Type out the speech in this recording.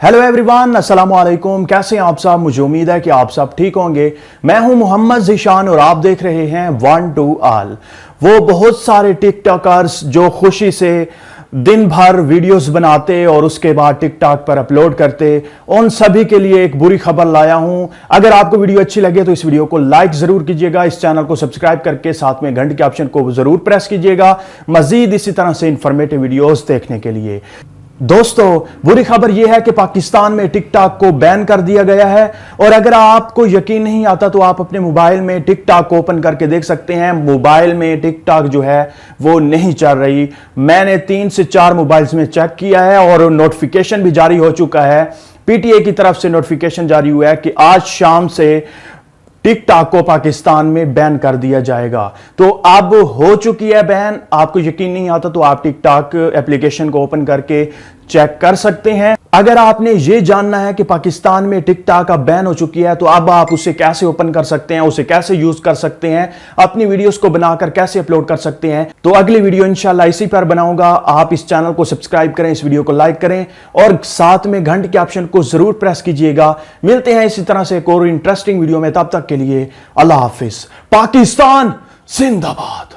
Hello everyone, अस्सलाम वालेकुम। कैसे हैं आप सब? मुझे उम्मीद है कि आप सब ठीक होंगे। मैं हूं मोहम्मद ज़ीशान और आप देख रहे हैं वन टू ऑल। वो बहुत सारे टिकटॉकर्स जो खुशी से दिन भर वीडियोस बनाते और उसके बाद टिकटॉक पर अपलोड करते, उन सभी के लिए एक बुरी खबर लाया हूं। अगर आपको वीडियो अच्छी लगे तो इस वीडियो को लाइक जरूर कीजिएगा, इस चैनल को सब्सक्राइब करके साथ में घंटे के ऑप्शन को जरूर प्रेस कीजिएगा मजीद इसी तरह से इंफॉर्मेटिव वीडियोस देखने के लिए। दोस्तों, बुरी खबर यह है कि पाकिस्तान में टिकटॉक को बैन कर दिया गया है। और अगर आपको यकीन नहीं आता तो आप अपने मोबाइल में टिकटॉक को ओपन करके देख सकते हैं। मोबाइल में टिकटॉक जो है वो नहीं चल रही। मैंने 3 से 4 मोबाइल्स में चेक किया है और नोटिफिकेशन भी जारी हो चुका है। पीटीए की तरफ से नोटिफिकेशन जारी हुआ है कि आज शाम से टिकटॉक को पाकिस्तान में बैन कर दिया जाएगा। तो अब हो चुकी है बैन। आपको यकीन नहीं आता तो आप टिकटॉक एप्लीकेशन को ओपन करके चेक कर सकते हैं। अगर आपने ये जानना है कि पाकिस्तान में टिकटॉक अब बैन हो चुकी है तो अब आप उसे कैसे ओपन कर सकते हैं, उसे कैसे यूज कर सकते हैं, अपनी वीडियोस को बनाकर कैसे अपलोड कर सकते हैं, तो अगली वीडियो इंशाल्लाह इसी पर बनाऊंगा। आप इस चैनल को सब्सक्राइब करें, इस वीडियो को लाइक करें और साथ में घंटे के ऑप्शन को जरूर प्रेस कीजिएगा। मिलते हैं इसी तरह से एक और इंटरेस्टिंग वीडियो में। तब तक के लिए अल्लाह हाफिज। पाकिस्तान जिंदाबाद।